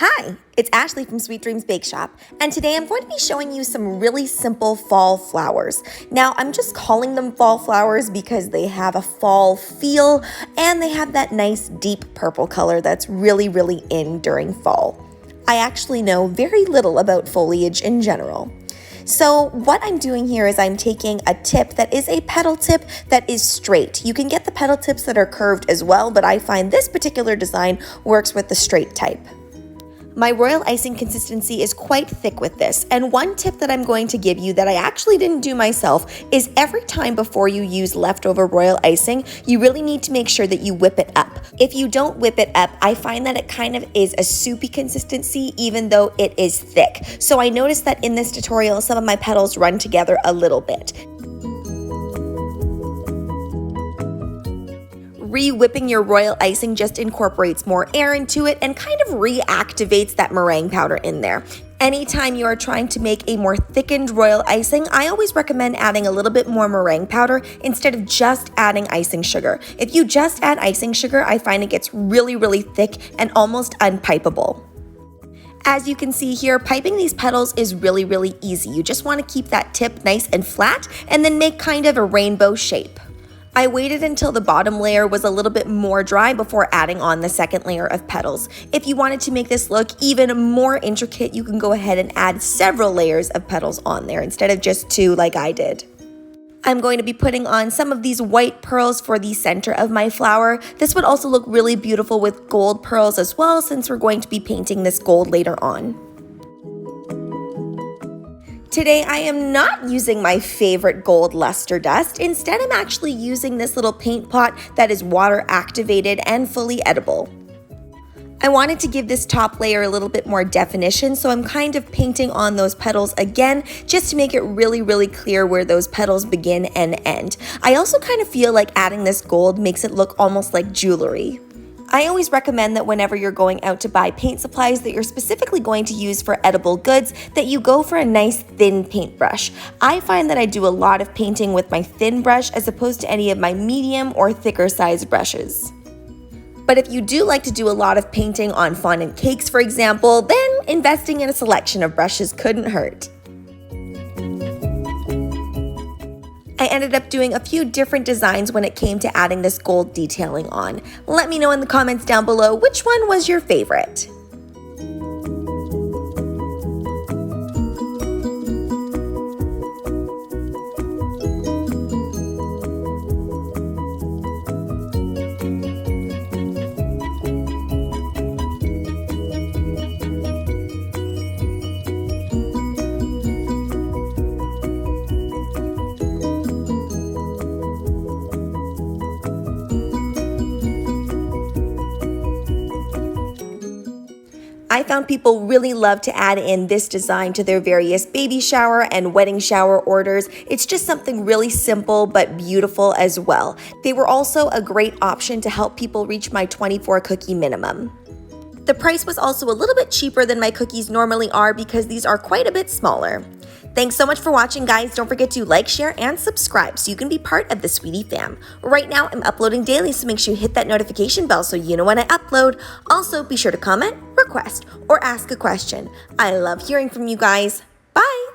Hi, it's Ashleigh from Sweet Dreams Bake Shop, and today I'm going to be showing you some really simple fall flowers. Now, I'm just calling them fall flowers because they have a fall feel and they have that nice deep purple color that's really in during fall. I actually know very little about foliage in general. So what I'm doing here is I'm taking a tip that is a petal tip that is straight. You can get the petal tips that are curved as well, but I find this particular design works with the straight type. My royal icing consistency is quite thick with this, and one tip that I'm going to give you that I actually didn't do myself is every time before you use leftover royal icing, you really need to make sure that you whip it up. If you don't whip it up, I find that it kind of is a soupy consistency even though it is thick. So I noticed that in this tutorial, some of my petals run together a little bit. Re-whipping your royal icing just incorporates more air into it and kind of reactivates that meringue powder in there. Anytime you are trying to make a more thickened royal icing, I always recommend adding a little bit more meringue powder instead of just adding icing sugar. If you just add icing sugar, I find it gets really thick and almost unpipeable. As you can see here, piping these petals is really easy. You just want to keep that tip nice and flat and then make kind of a rainbow shape. I waited until the bottom layer was a little bit more dry before adding on the second layer of petals. If you wanted to make this look even more intricate, you can go ahead and add several layers of petals on there instead of just two like I did. I'm going to be putting on some of these white pearls for the center of my flower. This would also look really beautiful with gold pearls as well, since we're going to be painting this gold later on. Today I am not using my favorite gold luster dust. Instead, I'm actually using this little paint pot that is water activated and fully edible. I wanted to give this top layer a little bit more definition, so I'm kind of painting on those petals again just to make it really clear where those petals begin and end. I also kind of feel like adding this gold makes it look almost like jewelry. I always recommend that whenever you're going out to buy paint supplies that you're specifically going to use for edible goods, that you go for a nice thin paintbrush. I find that I do a lot of painting with my thin brush as opposed to any of my medium or thicker sized brushes. But if you do like to do a lot of painting on fondant cakes, for example, then investing in a selection of brushes couldn't hurt. I ended up doing a few different designs when it came to adding this gold detailing on. Let me know in the comments down below which one was your favorite. I found people really love to add in this design to their various baby shower and wedding shower orders. It's just something really simple but beautiful as well. They were also a great option to help people reach my 24 cookie minimum. The price was also a little bit cheaper than my cookies normally are because these are quite a bit smaller. Thanks so much for watching, guys. Don't forget to like, share, and subscribe so you can be part of the Sweetie fam. Right now, I'm uploading daily, so make sure you hit that notification bell so you know when I upload. Also, be sure to comment, request, or ask a question. I love hearing from you guys. Bye!